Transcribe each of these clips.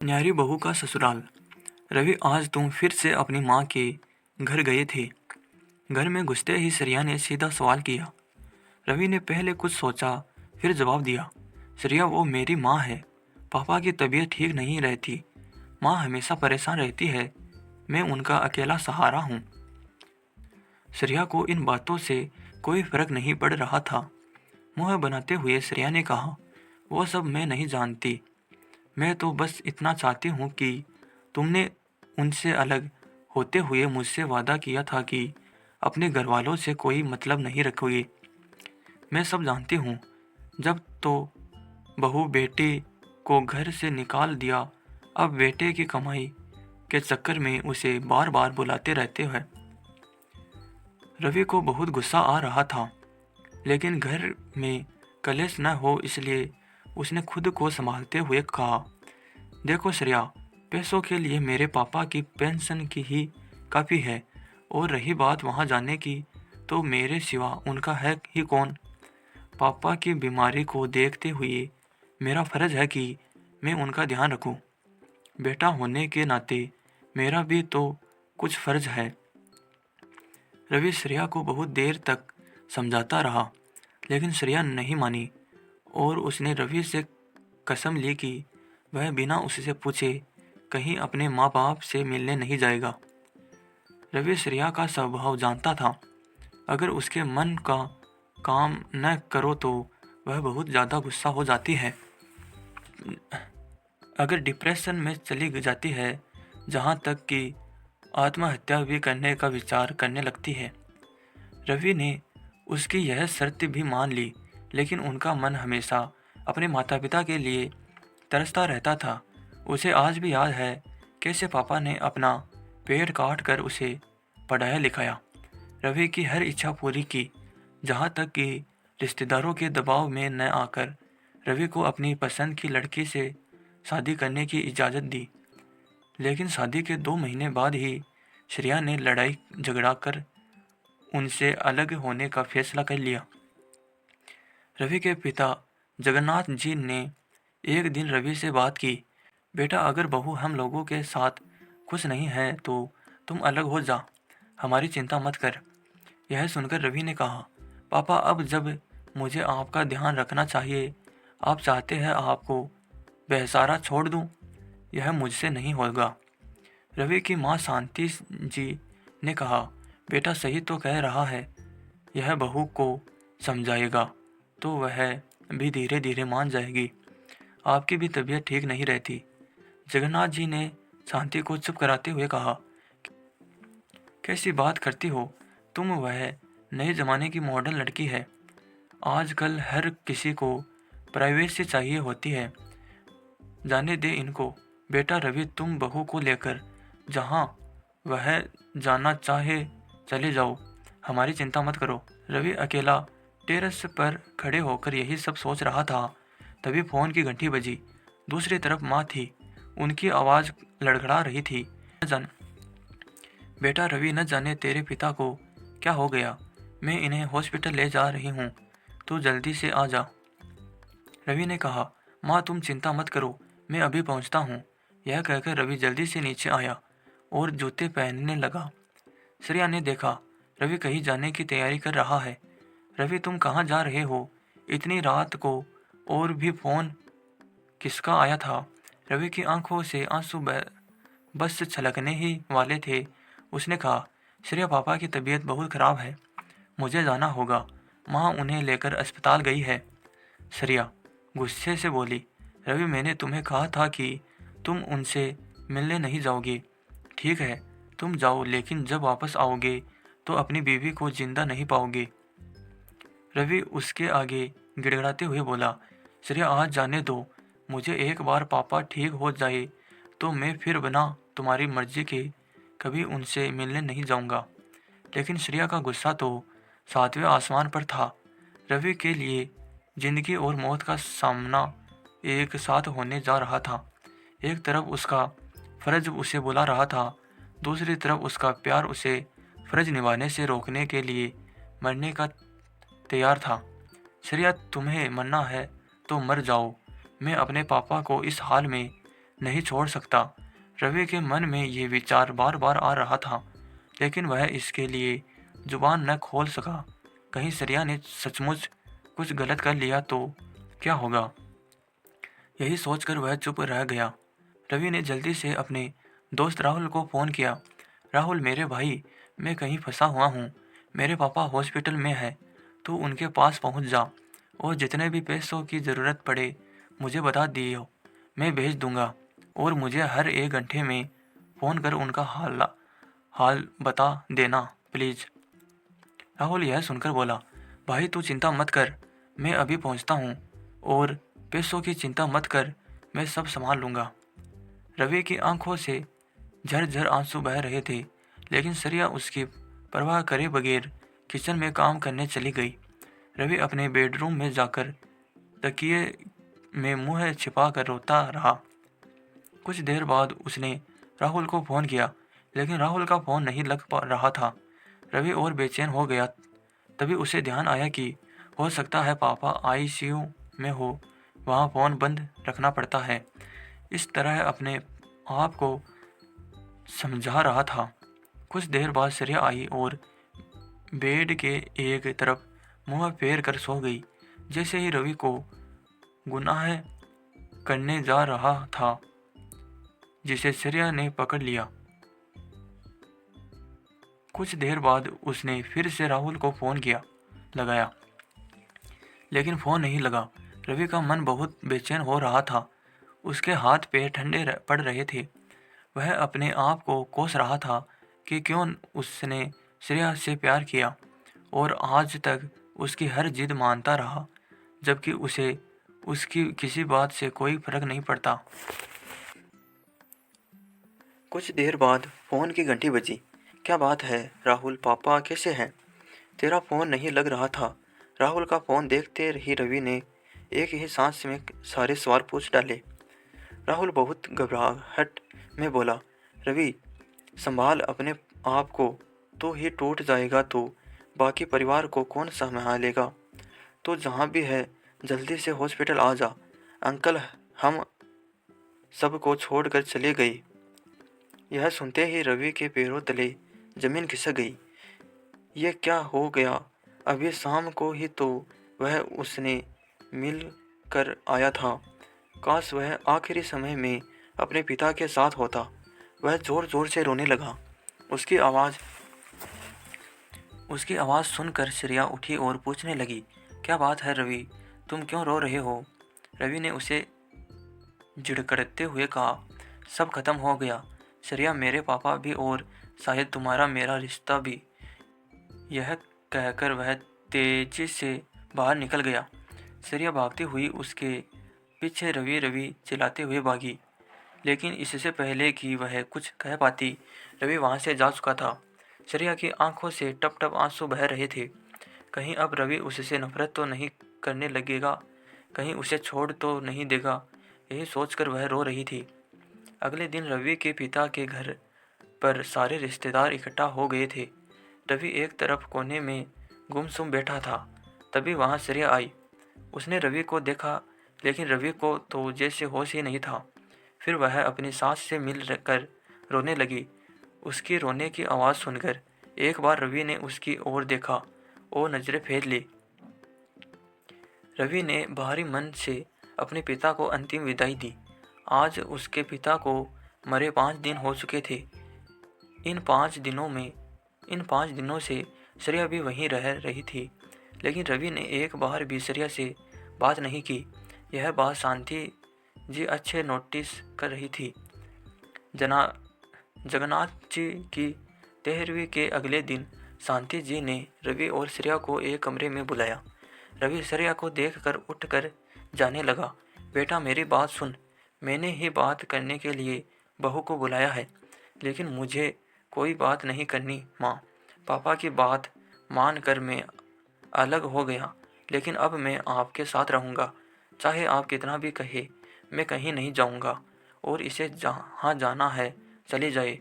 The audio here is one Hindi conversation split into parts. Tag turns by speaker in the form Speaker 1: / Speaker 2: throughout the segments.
Speaker 1: न्यारी बहू का ससुराल। रवि, आज तुम फिर से अपनी माँ के घर गए थे। घर में घुसते ही श्रेया ने सीधा सवाल किया। रवि ने पहले कुछ सोचा, फिर जवाब दिया। श्रेया, वो मेरी माँ है। पापा की तबीयत ठीक नहीं रहती। माँ हमेशा परेशान रहती है। मैं उनका अकेला सहारा हूँ। श्रेया को इन बातों से कोई फर्क नहीं पड़ रहा था। मुँह बनाते हुए श्रेया ने कहा, वो सब मैं नहीं जानती। मैं तो बस इतना चाहती हूँ कि तुमने उनसे अलग होते हुए मुझसे वादा किया था कि अपने घरवालों से कोई मतलब नहीं रखोगे। मैं सब जानती हूँ। जब तो बहू बेटे को घर से निकाल दिया, अब बेटे की कमाई के चक्कर में उसे बार बार बुलाते रहते हैं। रवि को बहुत गुस्सा आ रहा था, लेकिन घर में कलेश न हो इसलिए उसने खुद को संभालते हुए कहा, देखो श्रेया, पैसों के लिए मेरे पापा की पेंशन की ही काफ़ी है, और रही बात वहाँ जाने की, तो मेरे सिवा उनका है ही कौन। पापा की बीमारी को देखते हुए मेरा फ़र्ज़ है कि मैं उनका ध्यान रखूं। बेटा होने के नाते मेरा भी तो कुछ फ़र्ज़ है। रवि श्रेया को बहुत देर तक समझाता रहा, लेकिन श्रेया नहीं मानी और उसने रवि से कसम ली कि वह बिना उससे पूछे कहीं अपने माँ बाप से मिलने नहीं जाएगा। रवि श्रेया का स्वभाव जानता था। अगर उसके मन का काम न करो तो वह बहुत ज़्यादा गुस्सा हो जाती है। अगर डिप्रेशन में चली जाती है, जहाँ तक कि आत्महत्या भी करने का विचार करने लगती है। रवि ने उसकी यह शर्त भी मान ली, लेकिन उनका मन हमेशा अपने माता पिता के लिए तरसता रहता था। उसे आज भी याद है कैसे पापा ने अपना पेट काट कर उसे पढ़ाया लिखाया, रवि की हर इच्छा पूरी की, जहाँ तक कि रिश्तेदारों के दबाव में न आकर रवि को अपनी पसंद की लड़की से शादी करने की इजाज़त दी। लेकिन शादी के 2 महीने बाद ही श्रेया ने लड़ाई झगड़ा कर उनसे अलग होने का फैसला कर लिया। रवि के पिता जगन्नाथ जी ने एक दिन रवि से बात की, बेटा, अगर बहू हम लोगों के साथ खुश नहीं है तो तुम अलग हो जा, हमारी चिंता मत कर। यह सुनकर रवि ने कहा, पापा, अब जब मुझे आपका ध्यान रखना चाहिए, आप चाहते हैं आपको बेसहारा छोड़ दूं? यह मुझसे नहीं होगा। रवि की माँ शांति जी ने कहा, बेटा सही तो कह रहा है। यह बहू को समझाएगा तो वह भी धीरे धीरे मान जाएगी। आपकी भी तबीयत ठीक नहीं रहती। जगन्नाथ जी ने शांति को चुप कराते हुए कहा, कैसी बात करती हो तुम, वह नए जमाने की मॉडर्न लड़की है। आजकल हर किसी को प्राइवेसी चाहिए होती है। जाने दे इनको। बेटा रवि, तुम बहू को लेकर जहाँ वह जाना चाहे चले जाओ, हमारी चिंता मत करो। रवि अकेला टेरेस पर खड़े होकर यही सब सोच रहा था। तभी फोन की घंटी बजी। दूसरी तरफ माँ थी। उनकी आवाज़ लड़खड़ा रही थी, न जान बेटा रवि, न जाने तेरे पिता को क्या हो गया। मैं इन्हें हॉस्पिटल ले जा रही हूँ, तू जल्दी से आ जा। रवि ने कहा, माँ तुम चिंता मत करो, मैं अभी पहुँचता हूँ। यह कहकर रवि जल्दी से नीचे आया और जूते पहनने लगा। श्रेया ने देखा, रवि कहीं जाने की तैयारी कर रहा है। रवि, तुम कहाँ जा रहे हो इतनी रात को? और भी फ़ोन किसका आया था? रवि की आंखों से आंसू बस छलकने ही वाले थे। उसने कहा, श्रेया, पापा की तबीयत बहुत ख़राब है, मुझे जाना होगा। माँ उन्हें लेकर अस्पताल गई है। श्रेया गुस्से से बोली, रवि, मैंने तुम्हें कहा था कि तुम उनसे मिलने नहीं जाओगे। ठीक है, तुम जाओ, लेकिन जब वापस आओगे तो अपनी बीवी को जिंदा नहीं पाओगे। रवि उसके आगे गिड़गिड़ाते हुए बोला, श्रेया आज जाने दो। मुझे एक बार पापा ठीक हो जाए तो मैं फिर बिना तुम्हारी मर्जी के कभी उनसे मिलने नहीं जाऊंगा। लेकिन श्रेया का गुस्सा तो 7वें आसमान पर था। रवि के लिए जिंदगी और मौत का सामना एक साथ होने जा रहा था। एक तरफ उसका फ़र्ज उसे बुला रहा था, दूसरी तरफ उसका प्यार उसे फ़र्ज निभाने से रोकने के लिए मरने का तैयार था। श्रेया, तुम्हें मरना है तो मर जाओ। मैं अपने पापा को इस हाल में नहीं छोड़ सकता। रवि के मन में ये विचार बार बार आ रहा था, लेकिन वह इसके लिए जुबान न खोल सका। कहीं श्रेया ने सचमुच कुछ गलत कर लिया तो क्या होगा? यही सोचकर वह चुप रह गया। रवि ने जल्दी से अपने दोस्त राहुल को फ़ोन किया। राहुल मेरे भाई, मैं कहीं फंसा हुआ हूँ। मेरे पापा हॉस्पिटल में है, तू उनके पास पहुँच जा और जितने भी पैसों की ज़रूरत पड़े मुझे बता दियो, मैं भेज दूंगा। और मुझे हर 1 घंटे में फ़ोन कर उनका हाल बता देना प्लीज़। राहुल यह सुनकर बोला, भाई तू चिंता मत कर, मैं अभी पहुँचता हूँ और पैसों की चिंता मत कर, मैं सब संभाल लूँगा। रवि की आंखों से झरझर आंसू बह रहे थे, लेकिन श्रेया उसकी परवाह करे बगैर किचन में काम करने चली गई। रवि अपने बेडरूम में जाकर तकिए में मुंह छिपाकर रोता रहा। कुछ देर बाद उसने राहुल को फ़ोन किया, लेकिन राहुल का फ़ोन नहीं लग पा रहा था। रवि और बेचैन हो गया। तभी उसे ध्यान आया कि हो सकता है पापा आईसीयू में हो, वहाँ फ़ोन बंद रखना पड़ता है। इस तरह अपने आप को समझा रहा था। कुछ देर बाद श्रेया आई और बेड के एक तरफ मुंह फेर कर सो गई। जैसे ही रवि को गुनाह करने जा रहा था, जिसे श्रेया ने पकड़ लिया। कुछ देर बाद उसने फिर से राहुल को फ़ोन लगाया, लेकिन फ़ोन नहीं लगा। रवि का मन बहुत बेचैन हो रहा था। उसके हाथ पैर ठंडे पड़ रहे थे। वह अपने आप को कोस रहा था कि क्यों उसने श्रेया से प्यार किया और आज तक उसकी हर जिद मानता रहा, जबकि उसे उसकी किसी बात से कोई फर्क नहीं पड़ता। कुछ देर बाद फ़ोन की घंटी बजी। क्या बात है राहुल, पापा कैसे हैं? तेरा फ़ोन नहीं लग रहा था। राहुल का फ़ोन देखते ही रवि ने एक ही सांस में सारे सवाल पूछ डाले। राहुल बहुत घबराहट में बोला, रवि संभाल अपने आप को, तो ही टूट जाएगा तो बाकी परिवार को कौन संभालेगा? तो जहाँ भी है जल्दी से हॉस्पिटल आ जा। अंकल हम सबको छोड़कर चले गए। यह सुनते ही रवि के पैरों तले जमीन खिसक गई। ये क्या हो गया? अभी शाम को ही तो वह उसने मिल कर आया था। काश वह आखिरी समय में अपने पिता के साथ होता। वह जोर जोर से रोने लगा। उसकी आवाज़ सुनकर श्रेया उठी और पूछने लगी, क्या बात है रवि, तुम क्यों रो रहे हो? रवि ने उसे झिड़कते हुए कहा, सब खत्म हो गया श्रेया, मेरे पापा भी और शायद तुम्हारा मेरा रिश्ता भी। यह कहकर वह तेजी से बाहर निकल गया। श्रेया भागती हुई उसके पीछे रवि रवि चिल्लाते हुए भागी, लेकिन इससे पहले कि वह कुछ कह पाती, रवि वहाँ से जा चुका था। श्रेया की आंखों से टप टप आंसू बह रहे थे। कहीं अब रवि उससे नफरत तो नहीं करने लगेगा, कहीं उसे छोड़ तो नहीं देगा, यही सोचकर वह रो रही थी। अगले दिन रवि के पिता के घर पर सारे रिश्तेदार इकट्ठा हो गए थे। रवि एक तरफ कोने में गुमसुम बैठा था। तभी वहाँ श्रेया आई। उसने रवि को देखा, लेकिन रवि को तो जैसे होश ही नहीं था। फिर वह अपनी सास से मिल कर रोने लगी। उसकी रोने की आवाज़ सुनकर एक बार रवि ने उसकी ओर देखा और नज़रें फेर ली। रवि ने बाहरी मन से अपने पिता को अंतिम विदाई दी। आज उसके पिता को मरे 5 दिन हो चुके थे। इन 5 दिनों से श्रेया भी वहीं रह रही थी, लेकिन रवि ने एक बार भी श्रेया से बात नहीं की। यह बात शांति जी अच्छे नोटिस कर रही थी। जगन्नाथ जी की 13वीं के अगले दिन शांति जी ने रवि और श्रेया को एक कमरे में बुलाया। रवि श्रेया को देखकर उठकर जाने लगा। बेटा मेरी बात सुन, मैंने ही बात करने के लिए बहू को बुलाया है, लेकिन मुझे कोई बात नहीं करनी माँ। पापा की बात मान कर मैं अलग हो गया, लेकिन अब मैं आपके साथ रहूँगा। चाहे आप कितना भी कहे, मैं कहीं नहीं जाऊँगा और इसे जहाँ जाना है चली जाए।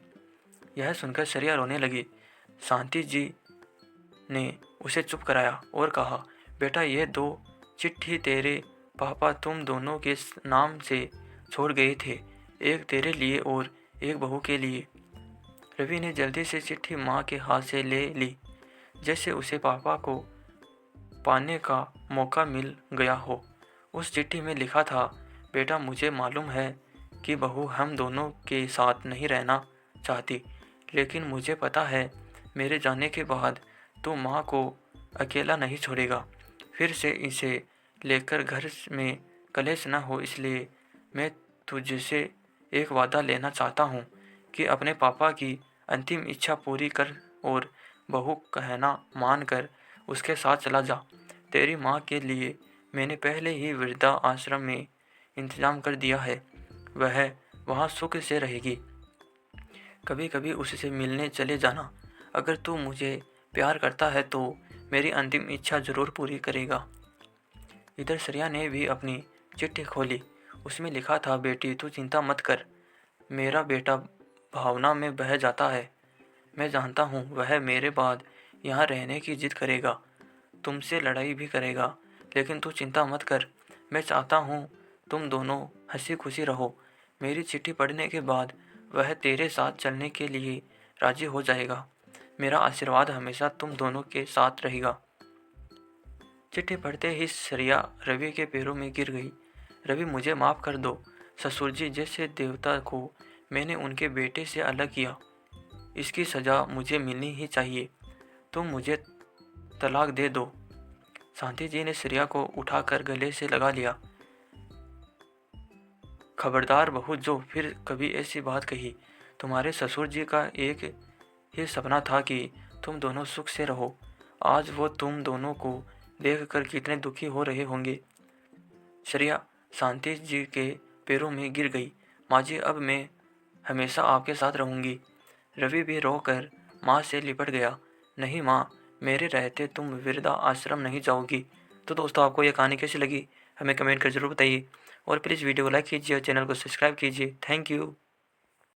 Speaker 1: यह सुनकर श्रेया रोने लगी। शांति जी ने उसे चुप कराया और कहा, बेटा ये 2 चिट्ठी तेरे पापा तुम दोनों के नाम से छोड़ गए थे। एक तेरे लिए और एक बहू के लिए। रवि ने जल्दी से चिट्ठी माँ के हाथ से ले ली, जैसे उसे पापा को पाने का मौका मिल गया हो। उस चिट्ठी में लिखा था, बेटा मुझे मालूम है कि बहू हम दोनों के साथ नहीं रहना चाहती, लेकिन मुझे पता है मेरे जाने के बाद तू माँ को अकेला नहीं छोड़ेगा। फिर से इसे लेकर घर में कलेश न हो, इसलिए मैं तुझसे एक वादा लेना चाहता हूँ कि अपने पापा की अंतिम इच्छा पूरी कर और बहू कहना मान कर उसके साथ चला जा। तेरी माँ के लिए मैंने पहले ही वृद्धा आश्रम में इंतजाम कर दिया है, वह वहाँ सुख से रहेगी। कभी कभी उससे मिलने चले जाना। अगर तू मुझे प्यार करता है तो मेरी अंतिम इच्छा जरूर पूरी करेगा। इधर श्रेया ने भी अपनी चिट्ठी खोली। उसमें लिखा था, बेटी तू चिंता मत कर, मेरा बेटा भावना में बह जाता है। मैं जानता हूँ वह मेरे बाद यहाँ रहने की जिद करेगा, तुमसे लड़ाई भी करेगा, लेकिन तू चिंता मत कर। मैं चाहता हूँ तुम दोनों हंसी खुशी रहो। मेरी चिट्ठी पढ़ने के बाद वह तेरे साथ चलने के लिए राजी हो जाएगा। मेरा आशीर्वाद हमेशा तुम दोनों के साथ रहेगा। चिट्ठी पढ़ते ही श्रेया रवि के पैरों में गिर गई। रवि मुझे माफ़ कर दो ससुर जी, जैसे देवता को मैंने उनके बेटे से अलग किया, इसकी सज़ा मुझे मिलनी ही चाहिए। तुम मुझे तलाक दे दो। शांति जी ने श्रेया को उठाकर गले से लगा लिया। खबरदार बहू, जो फिर कभी ऐसी बात कही। तुम्हारे ससुर जी का एक ही सपना था कि तुम दोनों सुख से रहो। आज वो तुम दोनों को देखकर कितने दुखी हो रहे होंगे। श्रेया शांति जी के पैरों में गिर गई। माँ जी, अब मैं हमेशा आपके साथ रहूँगी। रवि भी रोकर माँ से लिपट गया। नहीं माँ, मेरे रहते तुम वृद्धा आश्रम नहीं जाओगी। तो दोस्तों, आपको ये कहानी कैसी लगी हमें कमेंट कर जरूर बताइए और प्लीज़ वीडियो को लाइक कीजिए और चैनल को सब्सक्राइब कीजिए। Thank you.